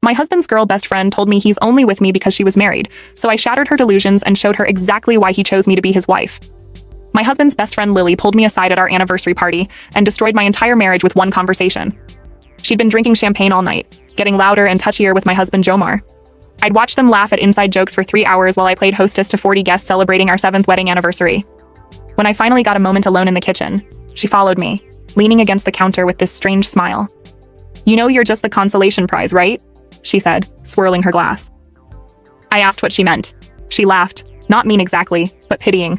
My husband's girl best friend told me he's only with me because she was married, so I shattered her delusions and showed her exactly why he chose me to be his wife. My husband's best friend Lily pulled me aside at our anniversary party and destroyed my entire marriage with one conversation. She'd been drinking champagne all night, getting louder and touchier with my husband Jomar. I'd watch them laugh at inside jokes for 3 hours while I played hostess to 40 guests celebrating our 7th wedding anniversary. When I finally got a moment alone in the kitchen, she followed me, leaning against the counter with this strange smile. "You know you're just the consolation prize, right?" she said, swirling her glass. I asked what she meant. She laughed, not mean exactly, but pitying.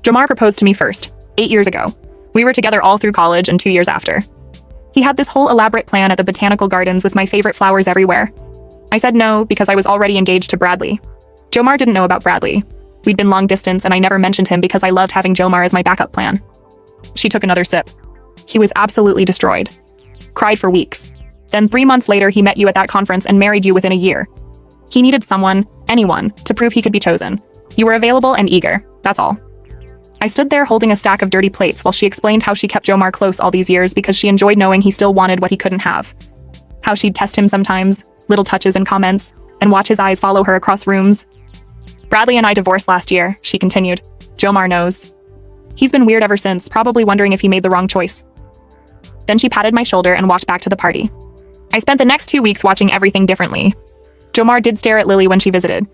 Jomar proposed to me first, 8 years ago. We were together all through college and 2 years after. He had this whole elaborate plan at the botanical gardens with my favorite flowers everywhere. I said no because I was already engaged to Bradley. Jomar didn't know about Bradley. We'd been long distance and I never mentioned him because I loved having Jomar as my backup plan. She took another sip. He was absolutely destroyed. Cried for weeks. Then 3 months later, he met you at that conference and married you within a year. He needed someone, anyone, to prove he could be chosen. You were available and eager, that's all. I stood there holding a stack of dirty plates while she explained how she kept Jomar close all these years because she enjoyed knowing he still wanted what he couldn't have. How she'd test him sometimes, little touches and comments, and watch his eyes follow her across rooms. Bradley and I divorced last year, she continued. Jomar knows. He's been weird ever since, probably wondering if he made the wrong choice. Then she patted my shoulder and walked back to the party. I spent the next 2 weeks watching everything differently. Jomar did stare at Lily when she visited.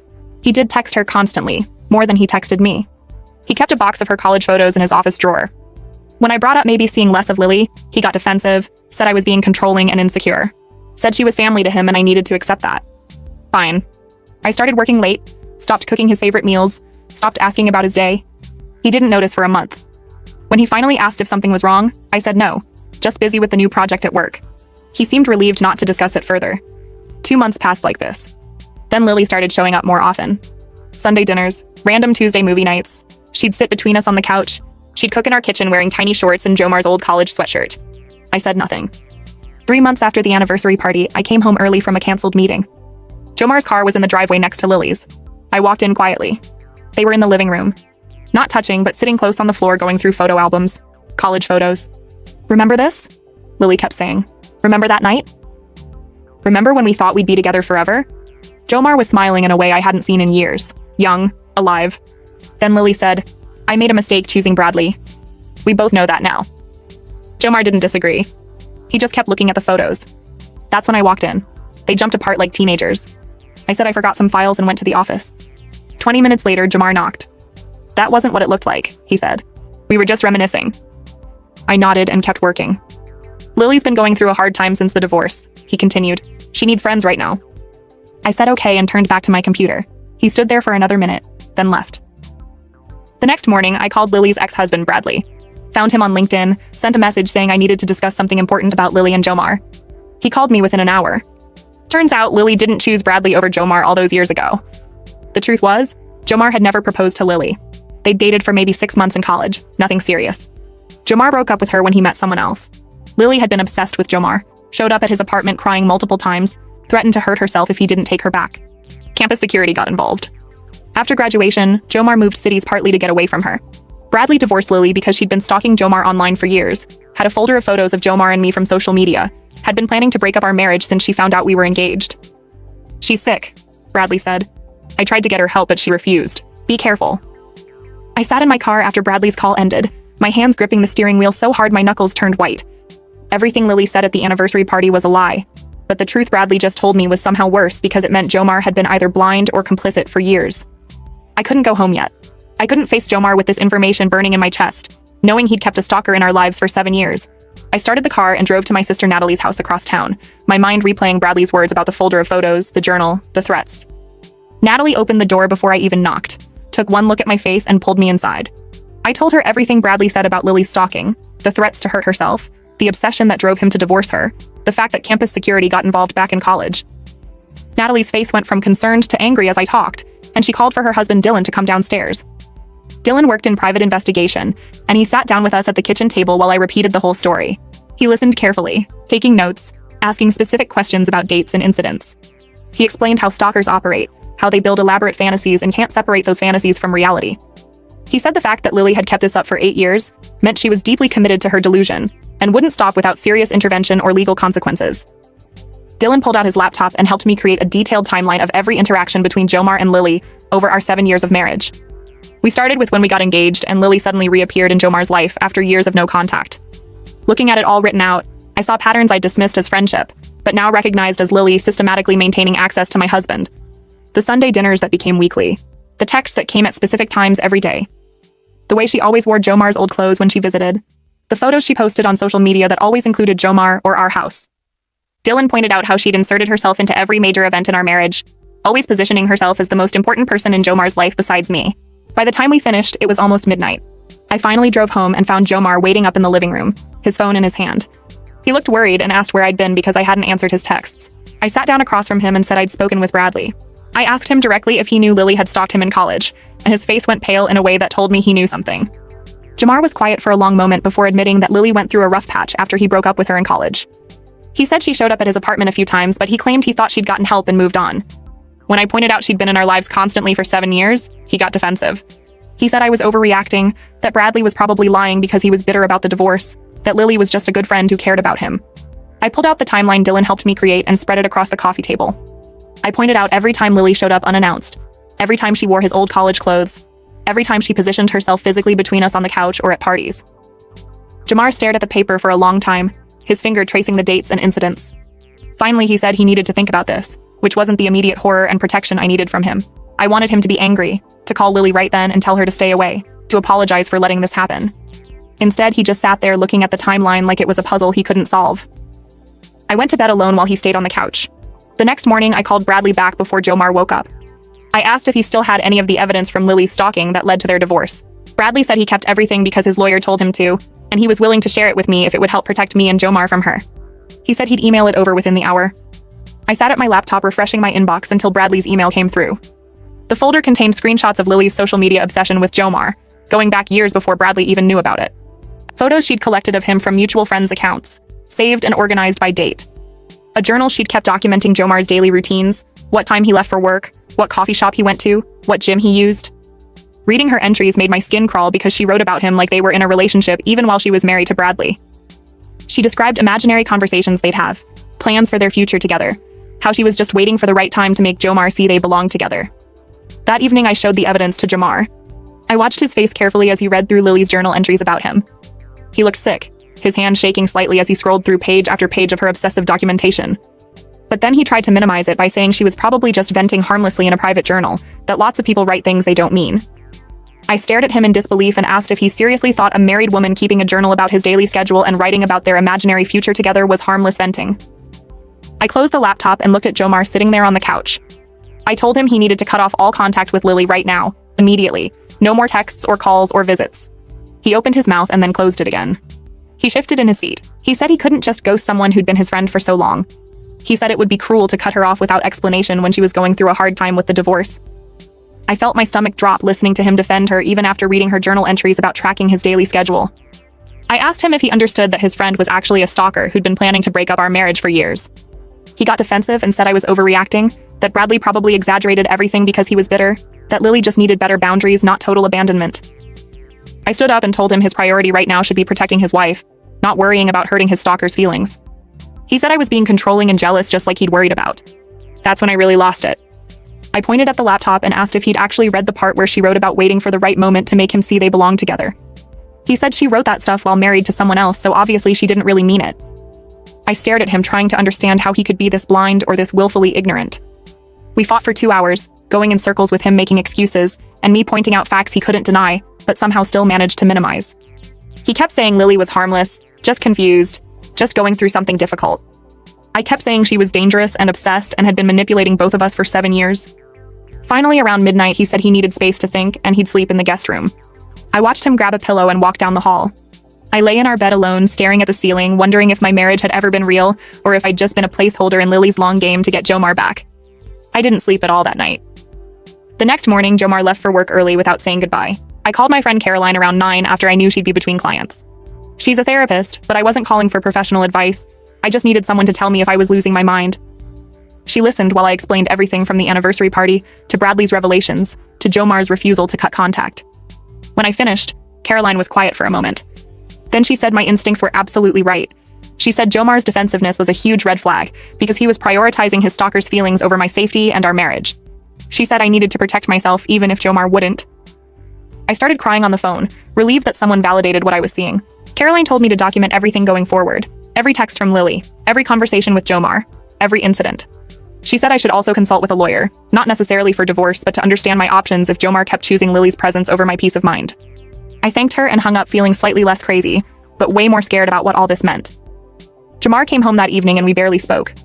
He did text her constantly, more than he texted me. He kept a box of her college photos in his office drawer. When I brought up maybe seeing less of Lily, he got defensive, said I was being controlling and insecure. Said she was family to him and I needed to accept that. Fine. I started working late, stopped cooking his favorite meals, stopped asking about his day. He didn't notice for a month. When he finally asked if something was wrong, I said no, just busy with the new project at work. He seemed relieved not to discuss it further. 2 months passed like this. Then Lily started showing up more often. Sunday dinners, random Tuesday movie nights. She'd sit between us on the couch. She'd cook in our kitchen wearing tiny shorts and Jomar's old college sweatshirt. I said nothing. 3 months after the anniversary party, I came home early from a canceled meeting. Jomar's car was in the driveway next to Lily's. I walked in quietly. They were in the living room. Not touching, but sitting close on the floor going through photo albums. College photos. "Remember this?" Lily kept saying. "Remember that night? Remember when we thought we'd be together forever?" Jomar was smiling in a way I hadn't seen in years. Young, alive. Then Lily said, "I made a mistake choosing Bradley. We both know that now." Jomar didn't disagree. He just kept looking at the photos. That's when I walked in. They jumped apart like teenagers. I said I forgot some files and went to the office. 20 minutes later, Jomar knocked. "That wasn't what it looked like," he said. "We were just reminiscing." I nodded and kept working. "Lily's been going through a hard time since the divorce," he continued. "She needs friends right now." I said okay and turned back to my computer. He stood there for another minute, then left. The next morning, I called Lily's ex-husband, Bradley. Found him on LinkedIn, sent a message saying I needed to discuss something important about Lily and Jomar. He called me within an hour. Turns out Lily didn't choose Bradley over Jomar all those years ago. The truth was, Jomar had never proposed to Lily. They'd dated for maybe 6 months in college, nothing serious. Jomar broke up with her when he met someone else. Lily had been obsessed with Jomar, showed up at his apartment crying multiple times, threatened to hurt herself if he didn't take her back. Campus security got involved. After graduation, Jomar moved cities partly to get away from her. Bradley divorced Lily because she'd been stalking Jomar online for years, had a folder of photos of Jomar and me from social media, had been planning to break up our marriage since she found out we were engaged. "She's sick," Bradley said. I tried to get her help, but she refused. "Be careful." I sat in my car after Bradley's call ended, my hands gripping the steering wheel so hard my knuckles turned white. Everything Lily said at the anniversary party was a lie, but the truth Bradley just told me was somehow worse because it meant Jomar had been either blind or complicit for years. I couldn't go home yet. I couldn't face Jomar with this information burning in my chest, knowing he'd kept a stalker in our lives for 7 years. I started the car and drove to my sister Natalie's house across town, my mind replaying Bradley's words about the folder of photos, the journal, the threats. Natalie opened the door before I even knocked, took one look at my face and pulled me inside. I told her everything Bradley said about Lily's stalking, the threats to hurt herself, the obsession that drove him to divorce her, the fact that campus security got involved back in college. Natalie's face went from concerned to angry as I talked, and she called for her husband Dylan to come downstairs. Dylan worked in private investigation, and he sat down with us at the kitchen table while I repeated the whole story. He listened carefully, taking notes, asking specific questions about dates and incidents. He explained how stalkers operate, how they build elaborate fantasies and can't separate those fantasies from reality. He said the fact that Lily had kept this up for 8 years meant she was deeply committed to her delusion and wouldn't stop without serious intervention or legal consequences. Dylan pulled out his laptop and helped me create a detailed timeline of every interaction between Jomar and Lily over our 7 years of marriage. We started with when we got engaged and Lily suddenly reappeared in Jomar's life after years of no contact. Looking at it all written out, I saw patterns I dismissed as friendship, but now recognized as Lily systematically maintaining access to my husband. The Sunday dinners that became weekly. The texts that came at specific times every day. The way she always wore Jomar's old clothes when she visited. The photos she posted on social media that always included Jomar or our house. Dylan pointed out how she'd inserted herself into every major event in our marriage, always positioning herself as the most important person in Jomar's life besides me. By the time we finished, it was almost midnight. I finally drove home and found Jomar waiting up in the living room, his phone in his hand. He looked worried and asked where I'd been because I hadn't answered his texts. I sat down across from him and said I'd spoken with Bradley. I asked him directly if he knew Lily had stalked him in college, and his face went pale in a way that told me he knew something. Jomar was quiet for a long moment before admitting that Lily went through a rough patch after he broke up with her in college. He said she showed up at his apartment a few times, but he claimed he thought she'd gotten help and moved on. When I pointed out she'd been in our lives constantly for 7 years, he got defensive. He said I was overreacting, that Bradley was probably lying because he was bitter about the divorce, that Lily was just a good friend who cared about him. I pulled out the timeline Dylan helped me create and spread it across the coffee table. I pointed out every time Lily showed up unannounced, every time she wore his old college clothes, every time she positioned herself physically between us on the couch or at parties. Jomar stared at the paper for a long time, his finger tracing the dates and incidents. Finally, he said he needed to think about this, which wasn't the immediate horror and protection I needed from him. I wanted him to be angry, to call Lily right then and tell her to stay away, to apologize for letting this happen. Instead, he just sat there looking at the timeline like it was a puzzle he couldn't solve. I went to bed alone while he stayed on the couch. The next morning, I called Bradley back before Jomar woke up. I asked if he still had any of the evidence from Lily's stalking that led to their divorce. Bradley said he kept everything because his lawyer told him to, and he was willing to share it with me if it would help protect me and Jomar from her. He said he'd email it over within the hour. I sat at my laptop refreshing my inbox until Bradley's email came through. The folder contained screenshots of Lily's social media obsession with Jomar, going back years before Bradley even knew about it. Photos she'd collected of him from mutual friends' accounts, saved and organized by date. A journal she'd kept documenting Jomar's daily routines, what time he left for work, what coffee shop he went to, what gym he used. Reading her entries made my skin crawl because she wrote about him like they were in a relationship even while she was married to Bradley. She described imaginary conversations they'd have, plans for their future together, how she was just waiting for the right time to make Jomar see they belonged together. That evening, I showed the evidence to Jomar. I watched his face carefully as he read through Lily's journal entries about him. He looked sick, his hand shaking slightly as he scrolled through page after page of her obsessive documentation. But then he tried to minimize it by saying she was probably just venting harmlessly in a private journal, that lots of people write things they don't mean. I stared at him in disbelief and asked if he seriously thought a married woman keeping a journal about his daily schedule and writing about their imaginary future together was harmless venting. I closed the laptop and looked at Jomar sitting there on the couch. I told him he needed to cut off all contact with Lily right now, immediately. No more texts or calls or visits. He opened his mouth and then closed it again. He shifted in his seat. He said he couldn't just ghost someone who'd been his friend for so long. He said it would be cruel to cut her off without explanation when she was going through a hard time with the divorce. I felt my stomach drop listening to him defend her even after reading her journal entries about tracking his daily schedule. I asked him if he understood that his friend was actually a stalker who'd been planning to break up our marriage for years. He got defensive and said I was overreacting, that Bradley probably exaggerated everything because he was bitter, that Lily just needed better boundaries, not total abandonment. I stood up and told him his priority right now should be protecting his wife, not worrying about hurting his stalker's feelings. He said I was being controlling and jealous just like he'd worried about. That's when I really lost it. I pointed at the laptop and asked if he'd actually read the part where she wrote about waiting for the right moment to make him see they belonged together. He said she wrote that stuff while married to someone else, so obviously she didn't really mean it. I stared at him trying to understand how he could be this blind or this willfully ignorant. We fought for 2 hours, going in circles with him making excuses, and me pointing out facts he couldn't deny, but somehow still managed to minimize. He kept saying Lily was harmless, just confused, just going through something difficult. I kept saying she was dangerous and obsessed and had been manipulating both of us for 7 years. Finally, around midnight, he said he needed space to think and he'd sleep in the guest room. I watched him grab a pillow and walk down the hall. I lay in our bed alone, staring at the ceiling, wondering if my marriage had ever been real or if I'd just been a placeholder in Lily's long game to get Jomar back. I didn't sleep at all that night. The next morning, Jomar left for work early without saying goodbye. I called my friend Caroline around 9 after I knew she'd be between clients. She's a therapist, but I wasn't calling for professional advice. I just needed someone to tell me if I was losing my mind. She listened while I explained everything from the anniversary party, to Bradley's revelations, to Jomar's refusal to cut contact. When I finished, Caroline was quiet for a moment. Then she said my instincts were absolutely right. She said Jomar's defensiveness was a huge red flag because he was prioritizing his stalker's feelings over my safety and our marriage. She said I needed to protect myself even if Jomar wouldn't. I started crying on the phone, relieved that someone validated what I was seeing. Caroline told me to document everything going forward. Every text from Lily, every conversation with Jomar, every incident. She said I should also consult with a lawyer, not necessarily for divorce, but to understand my options if Jomar kept choosing Lily's presence over my peace of mind. I thanked her and hung up feeling slightly less crazy, but way more scared about what all this meant. Jomar came home that evening and we barely spoke.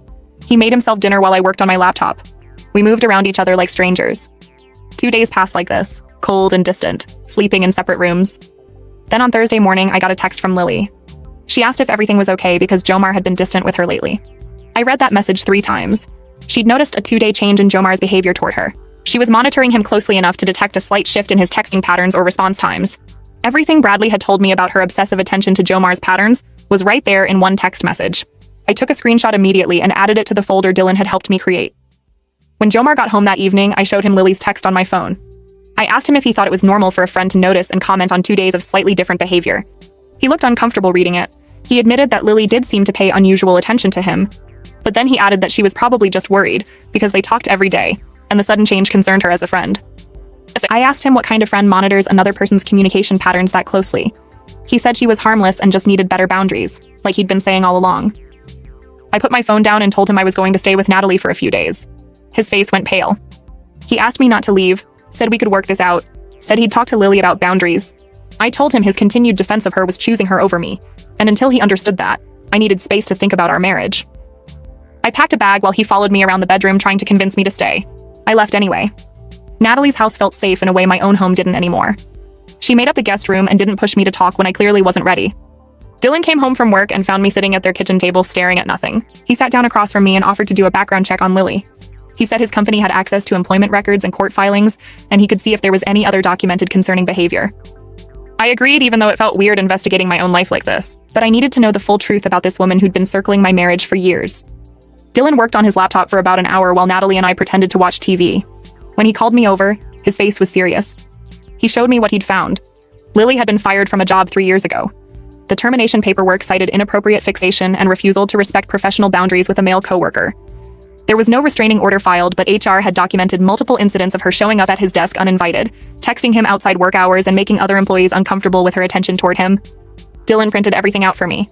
He made himself dinner while I worked on my laptop. We moved around each other like strangers. 2 days passed like this, cold and distant, sleeping in separate rooms. Then on Thursday morning, I got a text from Lily. She asked if everything was okay because Jomar had been distant with her lately. I read that message 3 times. She'd noticed a 2-day change in Jomar's behavior toward her. She was monitoring him closely enough to detect a slight shift in his texting patterns or response times. Everything Bradley had told me about her obsessive attention to Jomar's patterns was right there in one text message. I took a screenshot immediately and added it to the folder Dylan had helped me create. When Jomar got home that evening, I showed him Lily's text on my phone. I asked him if he thought it was normal for a friend to notice and comment on 2 days of slightly different behavior. He looked uncomfortable reading it. He admitted that Lily did seem to pay unusual attention to him, but then he added that she was probably just worried because they talked every day, and the sudden change concerned her as a friend. I asked him what kind of friend monitors another person's communication patterns that closely. He said she was harmless and just needed better boundaries, like he'd been saying all along. I put my phone down and told him I was going to stay with Natalie for a few days. His face went pale. He asked me not to leave, said we could work this out, said he'd talk to Lily about boundaries. I told him his continued defense of her was choosing her over me, and until he understood that, I needed space to think about our marriage. I packed a bag while he followed me around the bedroom trying to convince me to stay. I left anyway. Natalie's house felt safe in a way my own home didn't anymore. She made up the guest room and didn't push me to talk when I clearly wasn't ready. Dylan came home from work and found me sitting at their kitchen table staring at nothing. He sat down across from me and offered to do a background check on Lily. He said his company had access to employment records and court filings, and he could see if there was any other documented concerning behavior. I agreed, even though it felt weird investigating my own life like this, but I needed to know the full truth about this woman who'd been circling my marriage for years. Dylan worked on his laptop for about an hour while Natalie and I pretended to watch TV. When he called me over, his face was serious. He showed me what he'd found. Lily had been fired from a job 3 years ago. The termination paperwork cited inappropriate fixation and refusal to respect professional boundaries with a male coworker. There was no restraining order filed, but HR had documented multiple incidents of her showing up at his desk uninvited, texting him outside work hours, and making other employees uncomfortable with her attention toward him. Dylan printed everything out for me.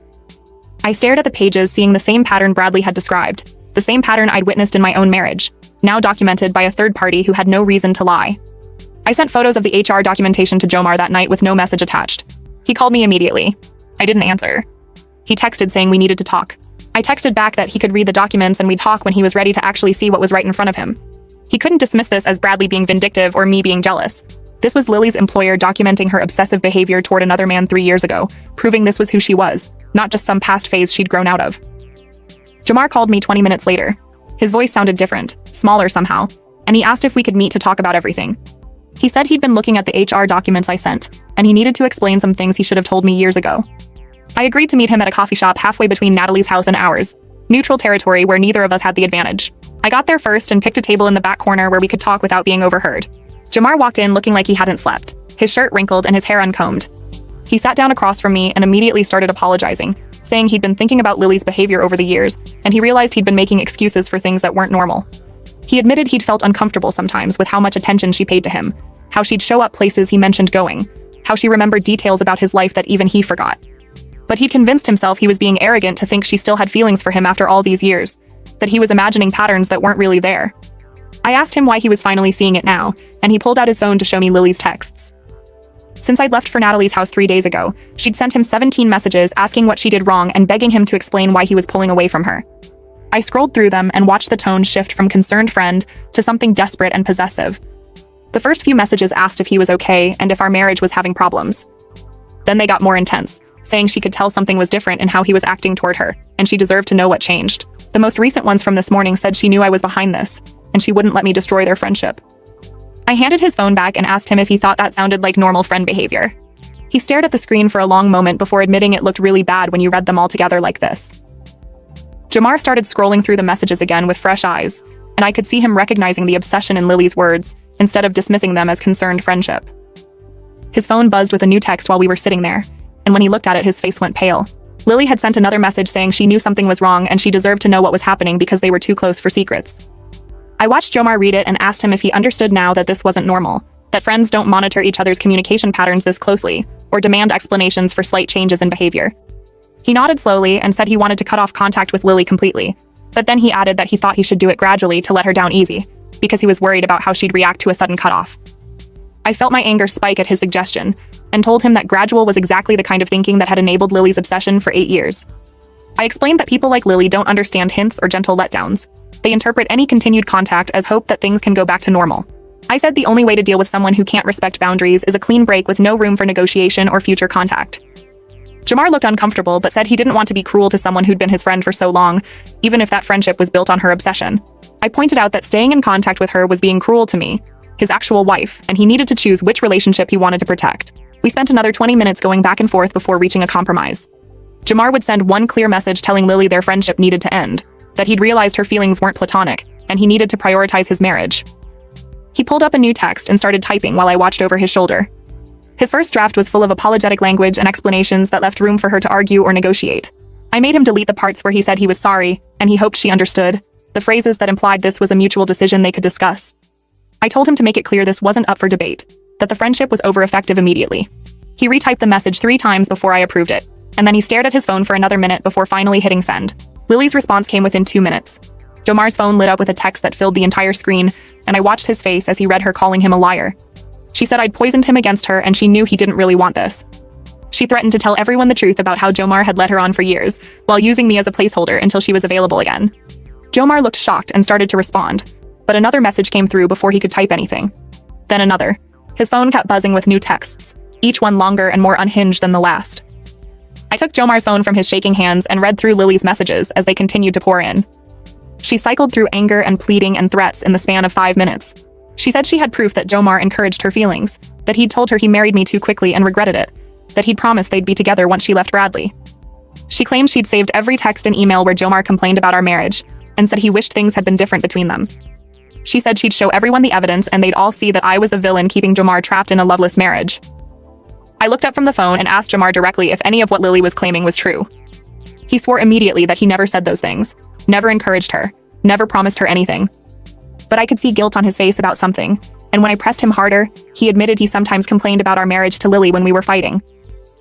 I stared at the pages, seeing the same pattern Bradley had described, the same pattern I'd witnessed in my own marriage, now documented by a third party who had no reason to lie. I sent photos of the HR documentation to Jomar that night with no message attached. He called me immediately. I didn't answer. He texted saying we needed to talk. I texted back that he could read the documents and we'd talk when he was ready to actually see what was right in front of him. He couldn't dismiss this as Bradley being vindictive or me being jealous. This was Lily's employer documenting her obsessive behavior toward another man 3 years ago, proving this was who she was, not just some past phase she'd grown out of. Jomar called me 20 minutes later. His voice sounded different, smaller somehow, and he asked if we could meet to talk about everything. He said he'd been looking at the HR documents I sent, and he needed to explain some things he should have told me years ago. I agreed to meet him at a coffee shop halfway between Natalie's house and ours, neutral territory where neither of us had the advantage. I got there first and picked a table in the back corner where we could talk without being overheard. Jomar walked in looking like he hadn't slept, his shirt wrinkled and his hair uncombed. He sat down across from me and immediately started apologizing, saying he'd been thinking about Lily's behavior over the years, and he realized he'd been making excuses for things that weren't normal. He admitted he'd felt uncomfortable sometimes with how much attention she paid to him, how she'd show up places he mentioned going, how she remembered details about his life that even he forgot. But he'd convinced himself he was being arrogant to think she still had feelings for him after all these years, that he was imagining patterns that weren't really there. I asked him why he was finally seeing it now, and he pulled out his phone to show me Lily's texts. Since I'd left for Natalie's house 3 days ago, she'd sent him 17 messages asking what she did wrong and begging him to explain why he was pulling away from her. I scrolled through them and watched the tone shift from concerned friend to something desperate and possessive. The first few messages asked if he was okay and if our marriage was having problems. Then they got more intense, saying she could tell something was different in how he was acting toward her, and she deserved to know what changed. The most recent ones from this morning said she knew I was behind this, and she wouldn't let me destroy their friendship. I handed his phone back and asked him if he thought that sounded like normal friend behavior. He stared at the screen for a long moment before admitting it looked really bad when you read them all together like this. Jomar started scrolling through the messages again with fresh eyes, and I could see him recognizing the obsession in Lily's words instead of dismissing them as concerned friendship. His phone buzzed with a new text while we were sitting there, and when he looked at it, his face went pale. Lily had sent another message saying she knew something was wrong and she deserved to know what was happening because they were too close for secrets. I watched Jomar read it and asked him if he understood now that this wasn't normal, that friends don't monitor each other's communication patterns this closely, or demand explanations for slight changes in behavior. He nodded slowly and said he wanted to cut off contact with Lily completely, but then he added that he thought he should do it gradually to let her down easy, because he was worried about how she'd react to a sudden cutoff. I felt my anger spike at his suggestion, and told him that gradual was exactly the kind of thinking that had enabled Lily's obsession for 8 years. I explained that people like Lily don't understand hints or gentle letdowns. They interpret any continued contact as hope that things can go back to normal. I said the only way to deal with someone who can't respect boundaries is a clean break with no room for negotiation or future contact. Jomar looked uncomfortable but said he didn't want to be cruel to someone who'd been his friend for so long, even if that friendship was built on her obsession. I pointed out that staying in contact with her was being cruel to me, his actual wife, and he needed to choose which relationship he wanted to protect. We spent another 20 minutes going back and forth before reaching a compromise. Jomar would send one clear message telling Lily their friendship needed to end, that he'd realized her feelings weren't platonic, and he needed to prioritize his marriage. He pulled up a new text and started typing while I watched over his shoulder. His first draft was full of apologetic language and explanations that left room for her to argue or negotiate. I made him delete the parts where he said he was sorry, and he hoped she understood, the phrases that implied this was a mutual decision they could discuss. I told him to make it clear this wasn't up for debate, that the friendship was over effective immediately. He retyped the message 3 times before I approved it, and then he stared at his phone for another minute before finally hitting send. Lily's response came within 2 minutes. Jomar's phone lit up with a text that filled the entire screen, and I watched his face as he read her calling him a liar. She said I'd poisoned him against her and she knew he didn't really want this. She threatened to tell everyone the truth about how Jomar had led her on for years, while using me as a placeholder until she was available again. Jomar looked shocked and started to respond, but another message came through before he could type anything. Then another. His phone kept buzzing with new texts, each one longer and more unhinged than the last. I took Jomar's phone from his shaking hands and read through Lily's messages as they continued to pour in. She cycled through anger and pleading and threats in the span of 5 minutes. She said she had proof that Jomar encouraged her feelings, that he'd told her he married me too quickly and regretted it, that he'd promised they'd be together once she left Bradley. She claimed she'd saved every text and email where Jomar complained about our marriage, and said he wished things had been different between them. She said she'd show everyone the evidence and they'd all see that I was the villain keeping Jomar trapped in a loveless marriage. I looked up from the phone and asked Jomar directly if any of what Lily was claiming was true. He swore immediately that he never said those things, never encouraged her, never promised her anything. But I could see guilt on his face about something, and when I pressed him harder, he admitted he sometimes complained about our marriage to Lily when we were fighting.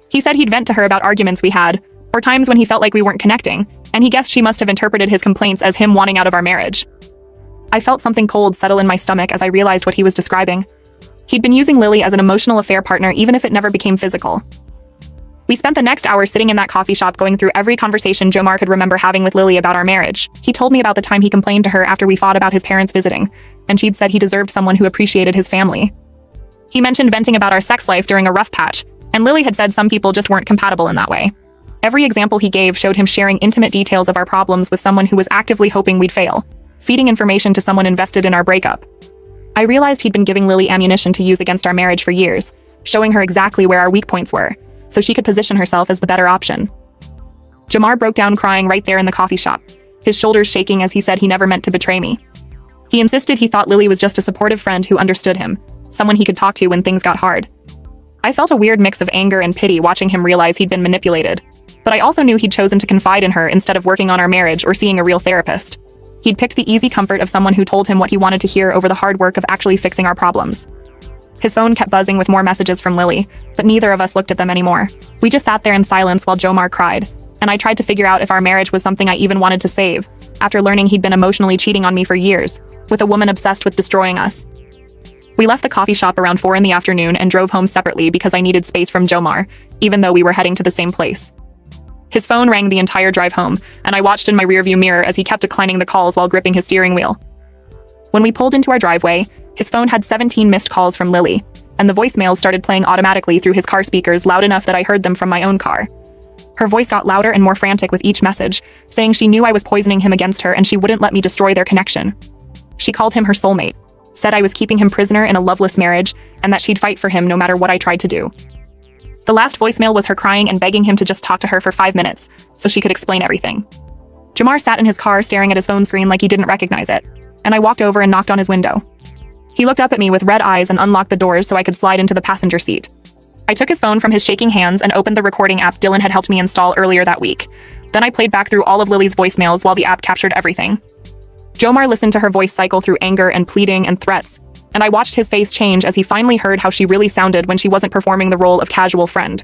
He said he'd vent to her about arguments we had, or times when he felt like we weren't connecting, and he guessed she must have interpreted his complaints as him wanting out of our marriage. I felt something cold settle in my stomach as I realized what he was describing. He'd been using Lily as an emotional affair partner even if it never became physical. We spent the next hour sitting in that coffee shop going through every conversation Jomar could remember having with Lily about our marriage. He told me about the time he complained to her after we fought about his parents visiting, and she'd said he deserved someone who appreciated his family. He mentioned venting about our sex life during a rough patch, and Lily had said some people just weren't compatible in that way. Every example he gave showed him sharing intimate details of our problems with someone who was actively hoping we'd fail, feeding information to someone invested in our breakup. I realized he'd been giving Lily ammunition to use against our marriage for years, showing her exactly where our weak points were, so she could position herself as the better option. Jomar broke down crying right there in the coffee shop, his shoulders shaking as he said he never meant to betray me. He insisted he thought Lily was just a supportive friend who understood him, someone he could talk to when things got hard. I felt a weird mix of anger and pity watching him realize he'd been manipulated, but I also knew he'd chosen to confide in her instead of working on our marriage or seeing a real therapist. He'd picked the easy comfort of someone who told him what he wanted to hear over the hard work of actually fixing our problems. His phone kept buzzing with more messages from Lily, but neither of us looked at them anymore. We just sat there in silence while Jomar cried, and I tried to figure out if our marriage was something I even wanted to save, after learning he'd been emotionally cheating on me for years, with a woman obsessed with destroying us. We left the coffee shop around 4 in the afternoon and drove home separately because I needed space from Jomar, even though we were heading to the same place. His phone rang the entire drive home, and I watched in my rearview mirror as he kept declining the calls while gripping his steering wheel. When we pulled into our driveway, his phone had 17 missed calls from Lily, and the voicemails started playing automatically through his car speakers loud enough that I heard them from my own car. Her voice got louder and more frantic with each message, saying she knew I was poisoning him against her and she wouldn't let me destroy their connection. She called him her soulmate, said I was keeping him prisoner in a loveless marriage, and that she'd fight for him no matter what I tried to do. The last voicemail was her crying and begging him to just talk to her for 5 minutes, so she could explain everything. Jomar sat in his car staring at his phone screen like he didn't recognize it, and I walked over and knocked on his window. He looked up at me with red eyes and unlocked the doors so I could slide into the passenger seat. I took his phone from his shaking hands and opened the recording app Dylan had helped me install earlier that week. Then I played back through all of Lily's voicemails while the app captured everything. Jomar listened to her voice cycle through anger and pleading and threats, and I watched his face change as he finally heard how she really sounded when she wasn't performing the role of casual friend.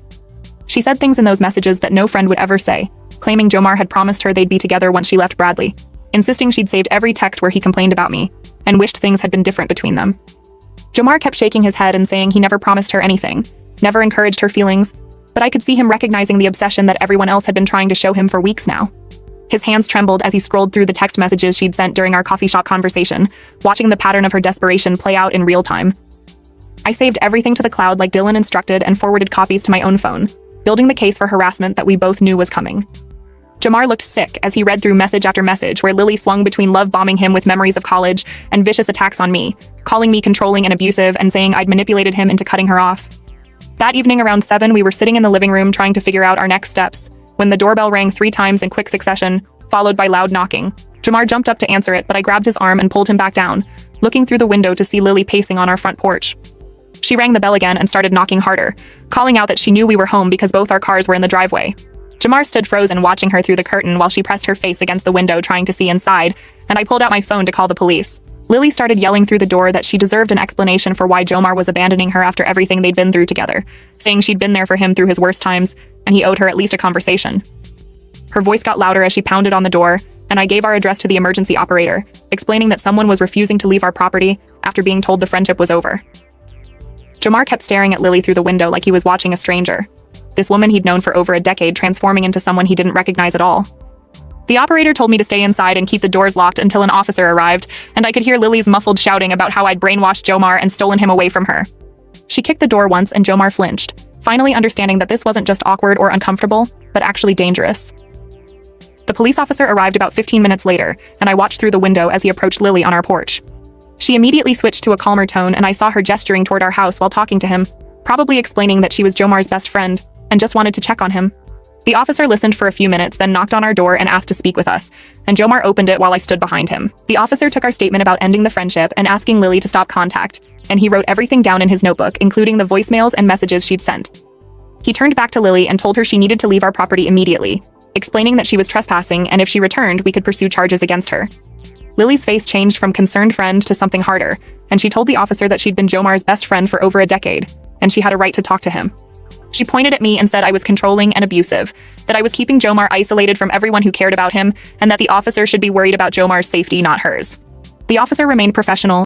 She said things in those messages that no friend would ever say, claiming Jomar had promised her they'd be together once she left Bradley, insisting she'd saved every text where he complained about me, and wished things had been different between them. Jomar kept shaking his head and saying he never promised her anything, never encouraged her feelings, but I could see him recognizing the obsession that everyone else had been trying to show him for weeks now. His hands trembled as he scrolled through the text messages she'd sent during our coffee shop conversation, watching the pattern of her desperation play out in real time. I saved everything to the cloud like Dylan instructed and forwarded copies to my own phone, building the case for harassment that we both knew was coming. Jomar looked sick as he read through message after message where Lily swung between love bombing him with memories of college and vicious attacks on me, calling me controlling and abusive and saying I'd manipulated him into cutting her off. That evening around 7, we were sitting in the living room trying to figure out our next steps, when the doorbell rang 3 times in quick succession, followed by loud knocking. Jomar jumped up to answer it, but I grabbed his arm and pulled him back down, looking through the window to see Lily pacing on our front porch. She rang the bell again and started knocking harder, calling out that she knew we were home because both our cars were in the driveway. Jomar stood frozen watching her through the curtain while she pressed her face against the window trying to see inside, and I pulled out my phone to call the police. Lily started yelling through the door that she deserved an explanation for why Jomar was abandoning her after everything they'd been through together, saying she'd been there for him through his worst times, and he owed her at least a conversation. Her voice got louder as she pounded on the door, and I gave our address to the emergency operator, explaining that someone was refusing to leave our property after being told the friendship was over. Jomar kept staring at Lily through the window like he was watching a stranger, this woman he'd known for over a decade transforming into someone he didn't recognize at all. The operator told me to stay inside and keep the doors locked until an officer arrived, and I could hear Lily's muffled shouting about how I'd brainwashed Jomar and stolen him away from her. She kicked the door once and Jomar flinched, finally understanding that this wasn't just awkward or uncomfortable, but actually dangerous. The police officer arrived about 15 minutes later, and I watched through the window as he approached Lily on our porch. She immediately switched to a calmer tone, and I saw her gesturing toward our house while talking to him, probably explaining that she was Jomar's best friend and just wanted to check on him. The officer listened for a few minutes, then knocked on our door and asked to speak with us, and Jomar opened it while I stood behind him. The officer took our statement about ending the friendship and asking Lily to stop contact, and he wrote everything down in his notebook, including the voicemails and messages she'd sent. He turned back to Lily and told her she needed to leave our property immediately, explaining that she was trespassing and if she returned, we could pursue charges against her. Lily's face changed from concerned friend to something harder, and she told the officer that she'd been Jomar's best friend for over a decade, and she had a right to talk to him. She pointed at me and said I was controlling and abusive, that I was keeping Jomar isolated from everyone who cared about him, and that the officer should be worried about Jomar's safety, not hers. The officer remained professional